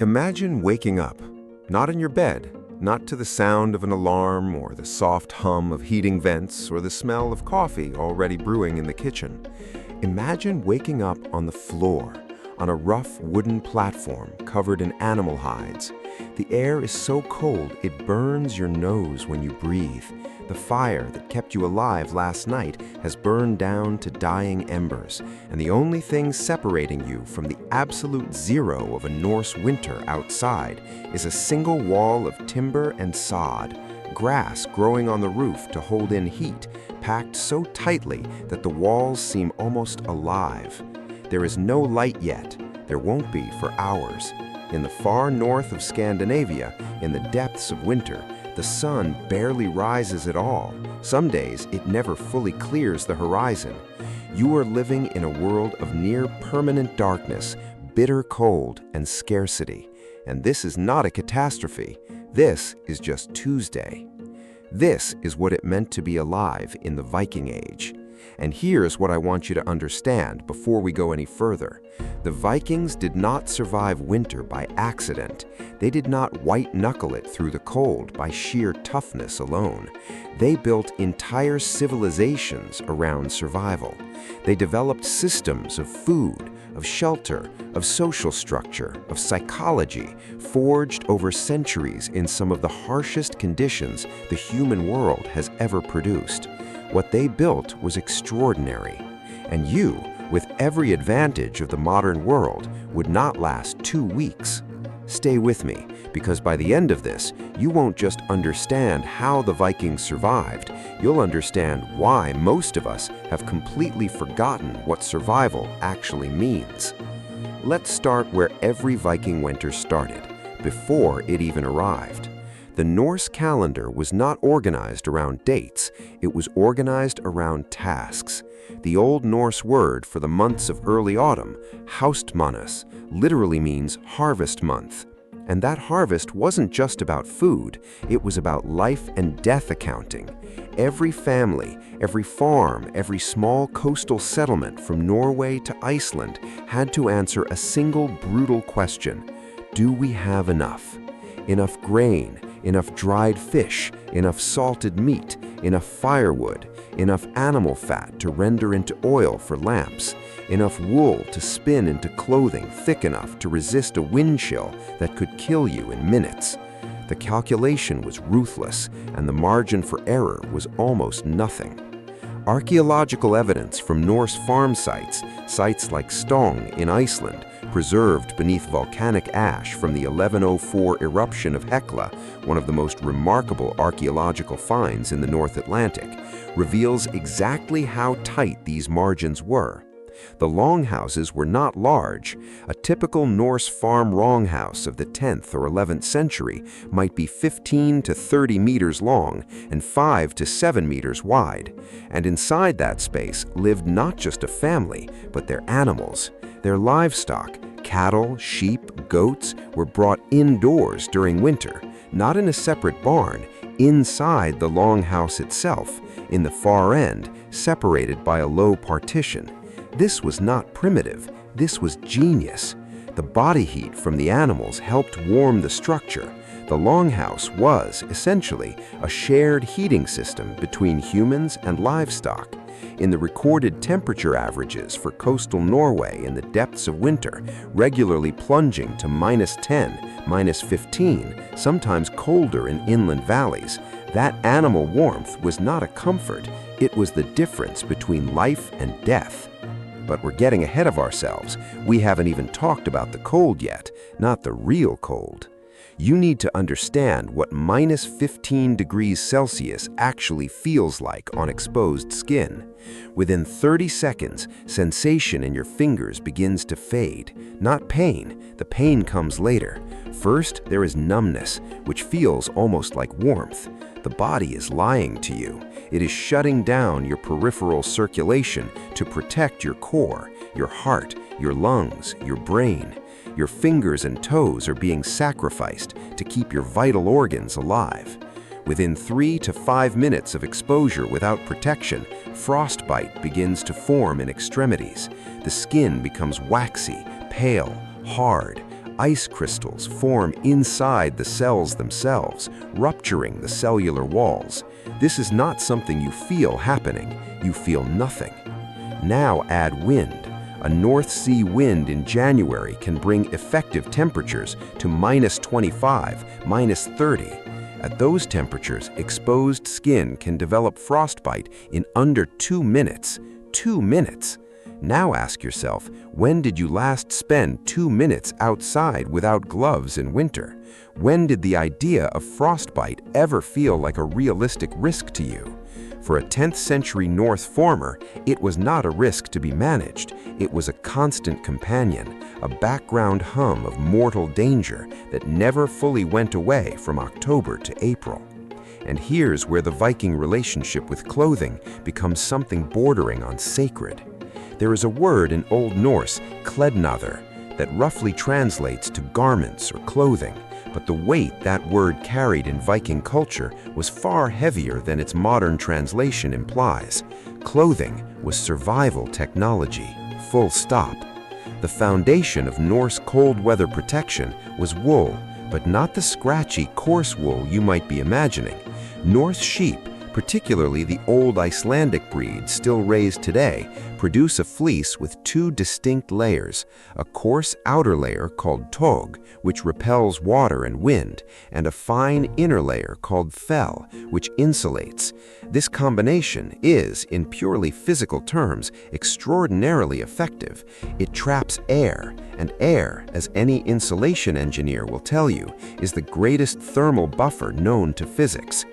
Imagine waking up, not in your bed, not to the sound of an alarm or the soft hum of heating vents or the smell of coffee already brewing in the kitchen. Imagine waking up on the floor, on a rough wooden platform covered in animal hides. The air is so cold it burns your nose when you breathe. The fire that kept you alive last night has burned down to dying embers, and the only thing separating you from the absolute zero of a Norse winter outside is a single wall of timber and sod, grass growing on the roof to hold in heat, packed so tightly that the walls seem almost alive. There is no light yet. There won't be for hours. In the far north of Scandinavia, in the depths of winter, the sun barely rises at all. Some days, it never fully clears the horizon. You are living in a world of near-permanent darkness, bitter cold, and scarcity. And this is not a catastrophe. This is just Tuesday. This is what it meant to be alive in the Viking Age. And here's what I want you to understand before we go any further. The Vikings did not survive winter by accident. They did not white-knuckle it through the cold by sheer toughness alone. They built entire civilizations around survival. They developed systems of food, of shelter, of social structure, of psychology, forged over centuries in some of the harshest conditions the human world has ever produced. What they built was extraordinary, and you, with every advantage of the modern world, would not last 2 weeks. Stay with me, because by the end of this, you won't just understand how the Vikings survived, you'll understand why most of us have completely forgotten what survival actually means. Let's start where every Viking winter started, before it even arrived. The Norse calendar was not organized around dates, it was organized around tasks. The Old Norse word for the months of early autumn, haustmanas, literally means harvest month. And that harvest wasn't just about food, it was about life and death accounting. Every family, every farm, every small coastal settlement from Norway to Iceland had to answer a single brutal question: do we have enough? Enough grain, enough dried fish, enough salted meat, enough firewood, enough animal fat to render into oil for lamps, enough wool to spin into clothing thick enough to resist a wind chill that could kill you in minutes. The calculation was ruthless, and the margin for error was almost nothing. Archaeological evidence from Norse farm sites like Stong in Iceland, preserved beneath volcanic ash from the 1104 eruption of Hekla, one of the most remarkable archaeological finds in the North Atlantic, reveals exactly how tight these margins were. The longhouses were not large. A typical Norse farm longhouse of the 10th or 11th century might be 15 to 30 meters long and 5 to 7 meters wide. And inside that space lived not just a family, but their animals. Their livestock, cattle, sheep, goats, were brought indoors during winter, not in a separate barn, inside the longhouse itself, in the far end, separated by a low partition. This was not primitive, this was genius. The body heat from the animals helped warm the structure. The longhouse was, essentially, a shared heating system between humans and livestock. In the recorded temperature averages for coastal Norway in the depths of winter, regularly plunging to -10, -15, sometimes colder in inland valleys, that animal warmth was not a comfort, it was the difference between life and death. But we're getting ahead of ourselves. We haven't even talked about the cold yet, not the real cold. You need to understand what -15 degrees Celsius actually feels like on exposed skin. Within 30 seconds, sensation in your fingers begins to fade. Not pain, the pain comes later. First, there is numbness, which feels almost like warmth. The body is lying to you. It is shutting down your peripheral circulation to protect your core, your heart, your lungs, your brain. Your fingers and toes are being sacrificed to keep your vital organs alive. Within 3 to 5 minutes of exposure without protection, frostbite begins to form in extremities. The skin becomes waxy, pale, hard. Ice crystals form inside the cells themselves, rupturing the cellular walls. This is not something you feel happening, you feel nothing. Now add wind. A North Sea wind in January can bring effective temperatures to -25, -30. At those temperatures, exposed skin can develop frostbite in under 2 minutes. 2 minutes! Now ask yourself, when did you last spend 2 minutes outside without gloves in winter? When did the idea of frostbite ever feel like a realistic risk to you? For a 10th century Norse farmer, it was not a risk to be managed. It was a constant companion, a background hum of mortal danger that never fully went away from October to April. And here's where the Viking relationship with clothing becomes something bordering on sacred. There is a word in Old Norse, klednaður, that roughly translates to garments or clothing, but the weight that word carried in Viking culture was far heavier than its modern translation implies. Clothing was survival technology, full stop. The foundation of Norse cold weather protection was wool, but not the scratchy, coarse wool you might be imagining. Norse sheep, particularly the old Icelandic breeds still raised today, produce a fleece with 2 distinct layers, a coarse outer layer called tog, which repels water and wind, and a fine inner layer called fell, which insulates. This combination is, in purely physical terms, extraordinarily effective. It traps air, and air, as any insulation engineer will tell you, is the greatest thermal buffer known to physics.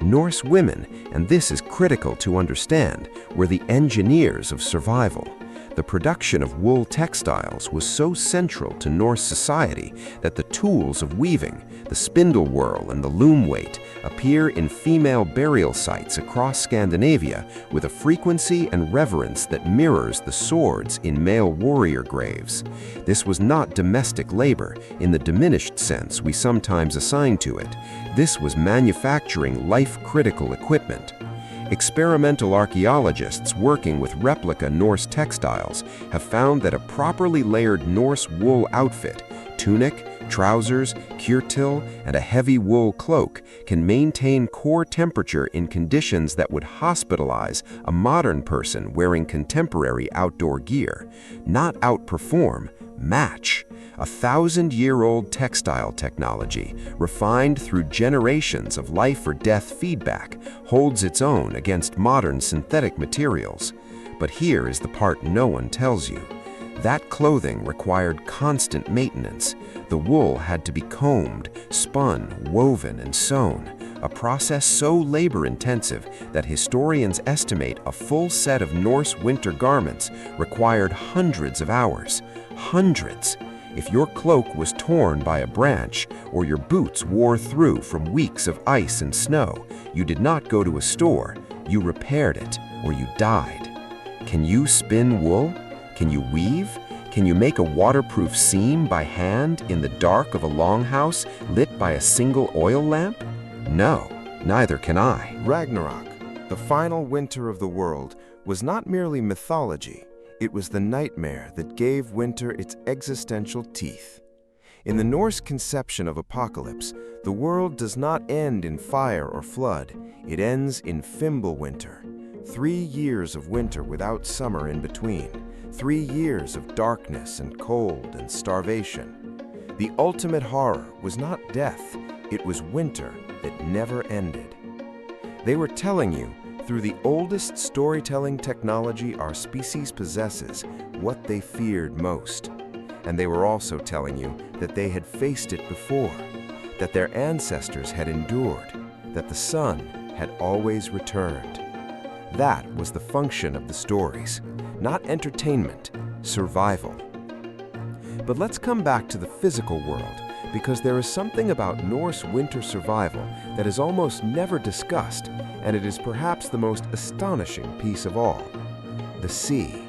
Norse women, and this is critical to understand, were the engineers of survival. The production of wool textiles was so central to Norse society that the tools of weaving, the spindle whorl and the loom weight, appear in female burial sites across Scandinavia with a frequency and reverence that mirrors the swords in male warrior graves. This was not domestic labor in the diminished sense we sometimes assign to it. This was manufacturing life-critical equipment. Experimental archaeologists working with replica Norse textiles have found that a properly layered Norse wool outfit, tunic, trousers, kyrtil, and a heavy wool cloak can maintain core temperature in conditions that would hospitalize a modern person wearing contemporary outdoor gear. Not outperform, match. 1,000-year-old textile technology, refined through generations of life or death feedback, holds its own against modern synthetic materials. But here is the part no one tells you. That clothing required constant maintenance. The wool had to be combed, spun, woven, and sewn, a process so labor-intensive that historians estimate a full set of Norse winter garments required hundreds of hours. Hundreds! If your cloak was torn by a branch or your boots wore through from weeks of ice and snow, you did not go to a store, you repaired it, or you died. Can you spin wool? Can you weave? Can you make a waterproof seam by hand in the dark of a longhouse lit by a single oil lamp? No, neither can I. Ragnarok, the final winter of the world, was not merely mythology. It was the nightmare that gave winter its existential teeth. In the Norse conception of apocalypse, the world does not end in fire or flood. It ends in Fimbulwinter. 3 years of winter without summer in between. 3 years of darkness and cold and starvation. The ultimate horror was not death, it was winter that never ended. They were telling you, through the oldest storytelling technology our species possesses, what they feared most. And they were also telling you that they had faced it before, that their ancestors had endured, that the sun had always returned. That was the function of the stories, not entertainment, survival. But let's come back to the physical world, because there is something about Norse winter survival that is almost never discussed, and it is perhaps the most astonishing piece of all: the sea.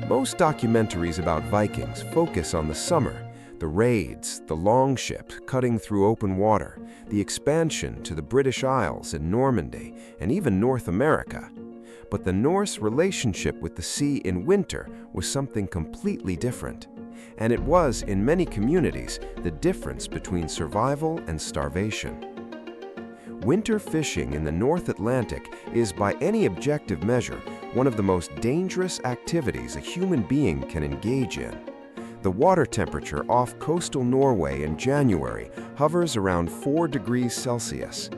Most documentaries about Vikings focus on the summer, the raids, the longship cutting through open water, the expansion to the British Isles and Normandy, and even North America. But the Norse relationship with the sea in winter was something completely different. And it was, in many communities, the difference between survival and starvation. Winter fishing in the North Atlantic is, by any objective measure, one of the most dangerous activities a human being can engage in. The water temperature off coastal Norway in January hovers around 4 degrees Celsius.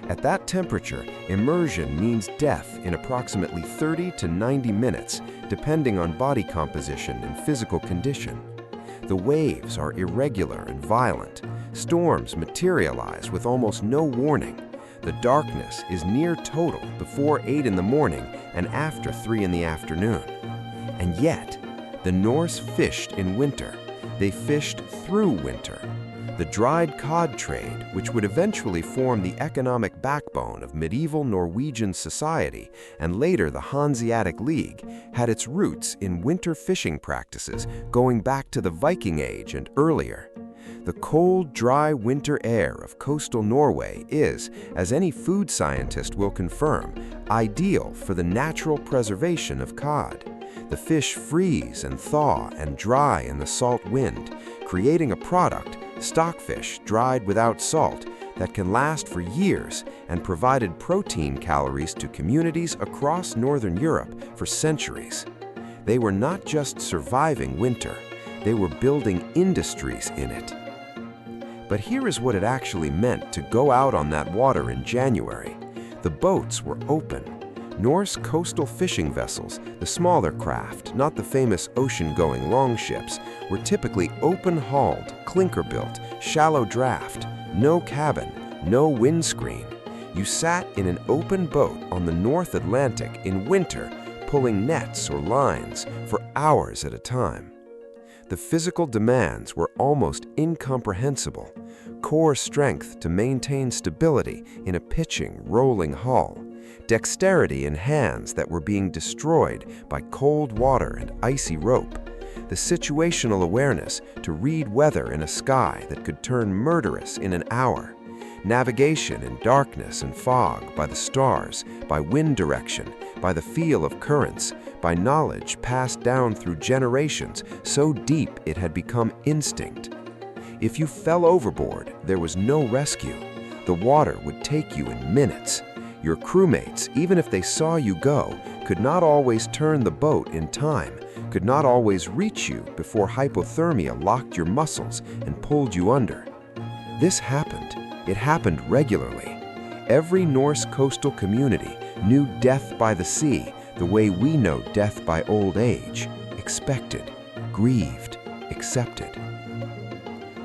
At that temperature, immersion means death in approximately 30 to 90 minutes, depending on body composition and physical condition. The waves are irregular and violent. Storms materialize with almost no warning. The darkness is near total before 8 in the morning and after 3 in the afternoon. And yet, the Norse fished in winter. They fished through winter. The dried cod trade, which would eventually form the economic backbone of medieval Norwegian society and later the Hanseatic League, had its roots in winter fishing practices going back to the Viking Age and earlier. The cold, dry winter air of coastal Norway is, as any food scientist will confirm, ideal for the natural preservation of cod. The fish freeze and thaw and dry in the salt wind, creating a product, stockfish dried without salt, that can last for years and provided protein calories to communities across Northern Europe for centuries. They were not just surviving winter, they were building industries in it. But here is what it actually meant to go out on that water in January. The boats were open. Norse coastal fishing vessels, the smaller craft, not the famous ocean-going longships, were typically open-hulled, clinker-built, shallow draft, no cabin, no windscreen. You sat in an open boat on the North Atlantic in winter, pulling nets or lines for hours at a time. The physical demands were almost incomprehensible. Core strength to maintain stability in a pitching, rolling hull. Dexterity in hands that were being destroyed by cold water and icy rope. The situational awareness to read weather in a sky that could turn murderous in an hour. Navigation in darkness and fog by the stars, by wind direction, by the feel of currents, by knowledge passed down through generations so deep it had become instinct. If you fell overboard, there was no rescue. The water would take you in minutes. Your crewmates, even if they saw you go, could not always turn the boat in time, could not always reach you before hypothermia locked your muscles and pulled you under. This happened. It happened regularly. Every Norse coastal community knew death by the sea the way we know death by old age, expected, grieved, accepted.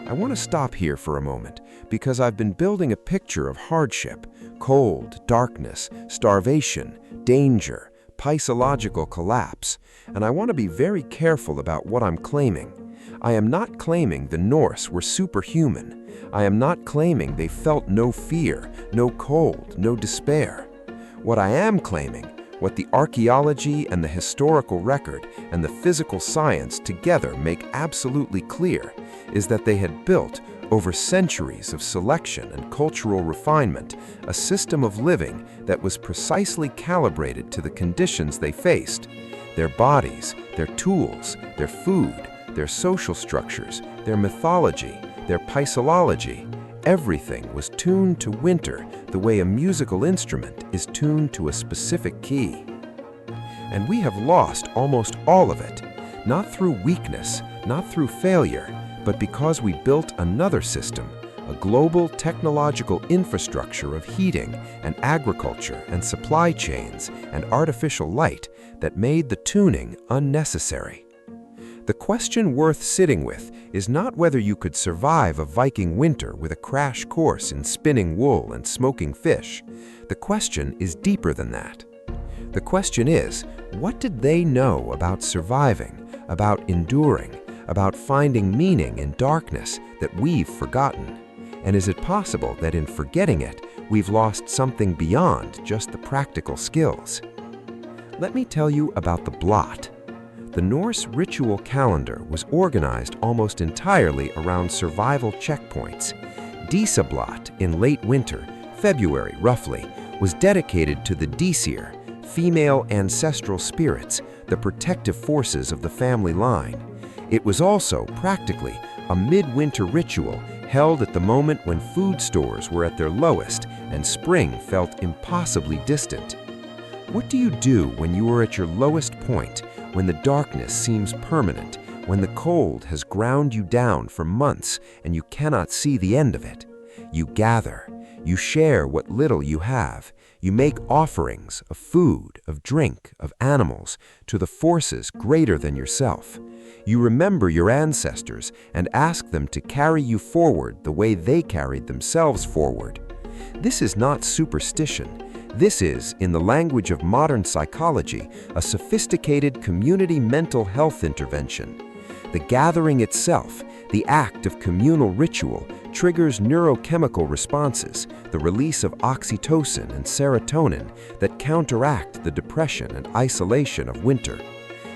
I want to stop here for a moment because I've been building a picture of hardship, cold, darkness, starvation, danger, psychological collapse, and I want to be very careful about what I'm claiming. I am not claiming the Norse were superhuman. I am not claiming they felt no fear, no cold, no despair. What I am claiming, what the archaeology and the historical record and the physical science together make absolutely clear, is that they had built, over centuries of selection and cultural refinement, a system of living that was precisely calibrated to the conditions they faced. Their bodies, their tools, their food, their social structures, their mythology, their psychology, everything was tuned to winter the way a musical instrument is tuned to a specific key. And we have lost almost all of it, not through weakness, not through failure, but because we built another system, a global technological infrastructure of heating and agriculture and supply chains and artificial light that made the tuning unnecessary. The question worth sitting with is not whether you could survive a Viking winter with a crash course in spinning wool and smoking fish. The question is deeper than that. The question is, what did they know about surviving, about enduring, about finding meaning in darkness that we've forgotten? And is it possible that in forgetting it, we've lost something beyond just the practical skills? Let me tell you about the blot. The Norse ritual calendar was organized almost entirely around survival checkpoints. Dísablot in late winter, February roughly, was dedicated to the Disir, female ancestral spirits, the protective forces of the family line. It was also, practically, a midwinter ritual held at the moment when food stores were at their lowest and spring felt impossibly distant. What do you do when you are at your lowest point, when the darkness seems permanent, when the cold has ground you down for months and you cannot see the end of it? You gather. You share what little you have. You make offerings of food, of drink, of animals to the forces greater than yourself. You remember your ancestors and ask them to carry you forward the way they carried themselves forward. This is not superstition. This is, in the language of modern psychology, a sophisticated community mental health intervention. The gathering itself, the act of communal ritual, triggers neurochemical responses, the release of oxytocin and serotonin that counteract the depression and isolation of winter.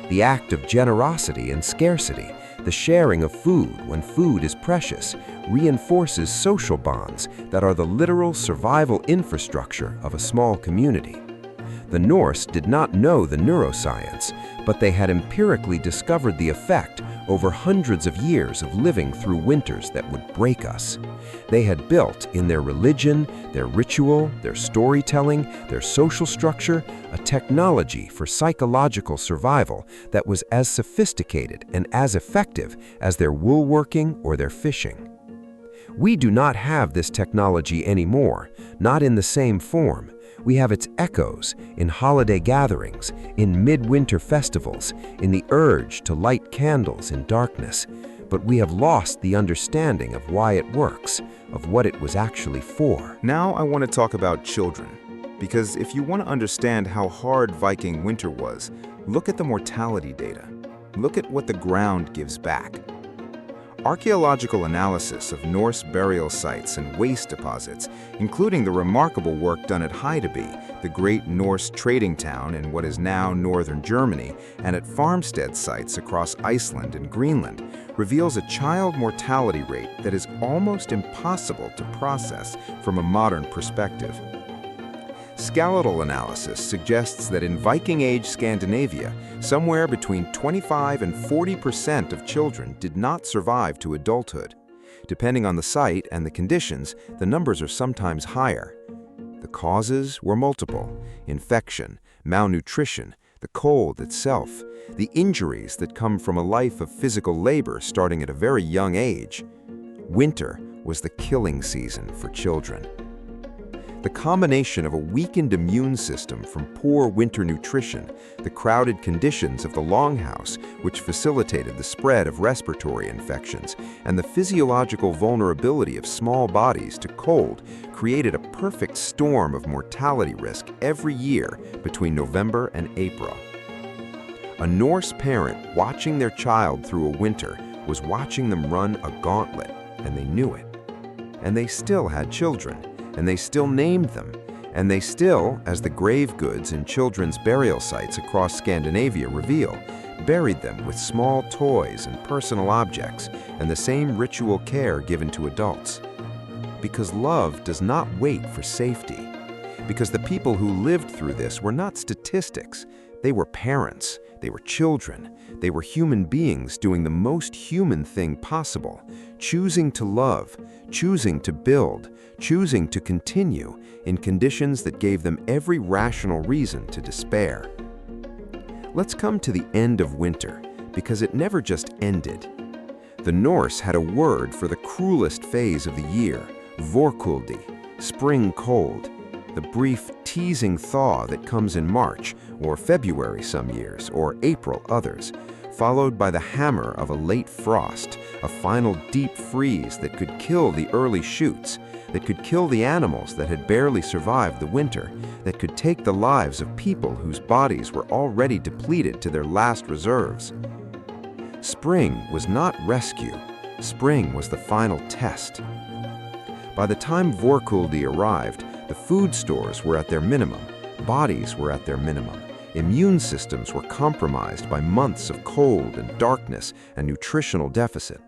The act of generosity and scarcity, the sharing of food when food is precious, reinforces social bonds that are the literal survival infrastructure of a small community. The Norse did not know the neuroscience, but they had empirically discovered the effect over hundreds of years of living through winters that would break us. They had built in their religion, their ritual, their storytelling, their social structure, a technology for psychological survival that was as sophisticated and as effective as their woolworking or their fishing. We do not have this technology anymore, not in the same form. We have its echoes in holiday gatherings, in midwinter festivals, in the urge to light candles in darkness. But we have lost the understanding of why it works, of what it was actually for. Now I want to talk about children, because if you want to understand how hard Viking winter was, look at the mortality data. Look at what the ground gives back. Archaeological analysis of Norse burial sites and waste deposits, including the remarkable work done at Hydaby, the great Norse trading town in what is now northern Germany, and at farmstead sites across Iceland and Greenland, reveals a child mortality rate that is almost impossible to process from a modern perspective. Skeletal analysis suggests that in Viking-age Scandinavia, somewhere between 25% and 40% of children did not survive to adulthood. Depending on the site and the conditions, the numbers are sometimes higher. The causes were multiple: infection, malnutrition, the cold itself, the injuries that come from a life of physical labor starting at a very young age. Winter was the killing season for children. The combination of a weakened immune system from poor winter nutrition, the crowded conditions of the longhouse, which facilitated the spread of respiratory infections, and the physiological vulnerability of small bodies to cold created a perfect storm of mortality risk every year between November and April. A Norse parent watching their child through a winter was watching them run a gauntlet, and they knew it. And they still had children. And they still named them, and they still, as the grave goods in children's burial sites across Scandinavia reveal, buried them with small toys and personal objects and the same ritual care given to adults. Because love does not wait for safety. Because the people who lived through this were not statistics. They were parents. They were children. They were human beings doing the most human thing possible, choosing to love, choosing to build, choosing to continue in conditions that gave them every rational reason to despair. Let's come to the end of winter, because it never just ended. The Norse had a word for the cruelest phase of the year, vorkuldi, spring cold, the brief teasing thaw that comes in March, or February some years, or April others, followed by the hammer of a late frost, a final deep freeze that could kill the early shoots, that could kill the animals that had barely survived the winter, that could take the lives of people whose bodies were already depleted to their last reserves. Spring was not rescue. Spring was the final test. By the time Vorkuldi arrived, the food stores were at their minimum, bodies were at their minimum, immune systems were compromised by months of cold and darkness and nutritional deficit.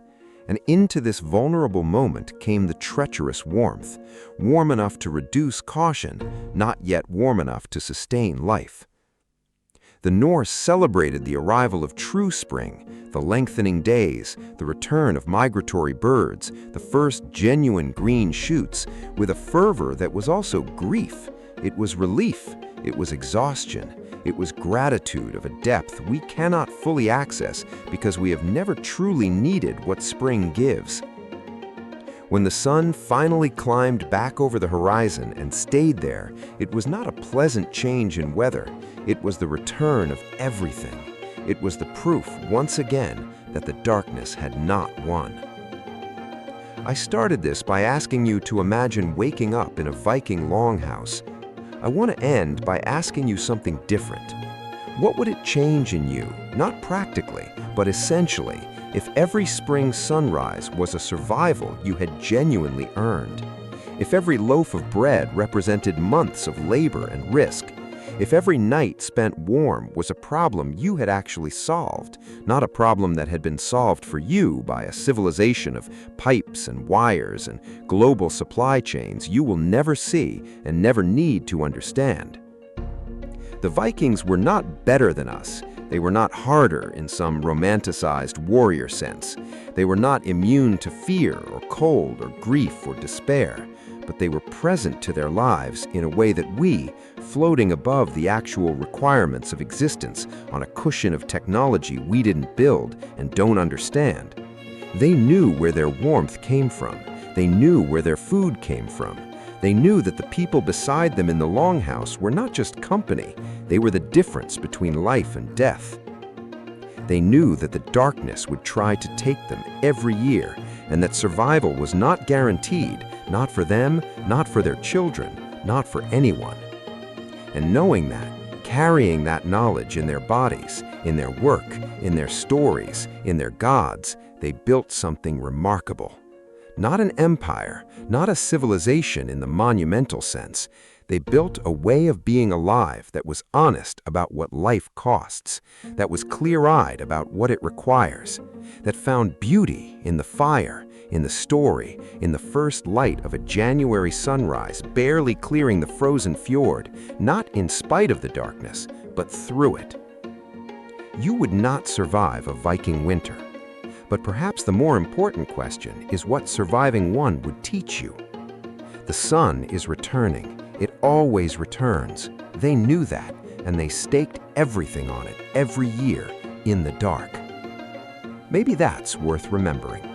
And into this vulnerable moment came the treacherous warmth, warm enough to reduce caution, not yet warm enough to sustain life. The Norse celebrated the arrival of true spring, the lengthening days, the return of migratory birds, the first genuine green shoots, with a fervor that was also grief. It was relief, it was exhaustion, it was gratitude of a depth we cannot fully access because we have never truly needed what spring gives. When the sun finally climbed back over the horizon and stayed there, it was not a pleasant change in weather. It was the return of everything. It was the proof, once again, that the darkness had not won. I started this by asking you to imagine waking up in a Viking longhouse. I want to end by asking you something different. What would it change in you, not practically, but essentially, if every spring sunrise was a survival you had genuinely earned? If every loaf of bread represented months of labor and risk? If every night spent warm was a problem you had actually solved, not a problem that had been solved for you by a civilization of pipes and wires and global supply chains you will never see and never need to understand? The Vikings were not better than us. They were not harder in some romanticized warrior sense. They were not immune to fear or cold or grief or despair, but they were present to their lives in a way that we, floating above the actual requirements of existence on a cushion of technology we didn't build and don't understand. They knew where their warmth came from. They knew where their food came from. They knew that the people beside them in the longhouse were not just company, they were the difference between life and death. They knew that the darkness would try to take them every year, and that survival was not guaranteed, not for them, not for their children, not for anyone. And knowing that, carrying that knowledge in their bodies, in their work, in their stories, in their gods, they built something remarkable. Not an empire, not a civilization in the monumental sense. They built a way of being alive that was honest about what life costs, that was clear-eyed about what it requires, that found beauty in the fire, in the story, in the first light of a January sunrise barely clearing the frozen fjord, not in spite of the darkness, but through it. You would not survive a Viking winter. But perhaps the more important question is what surviving one would teach you. The sun is returning. It always returns. They knew that, and they staked everything on it every year in the dark. Maybe that's worth remembering.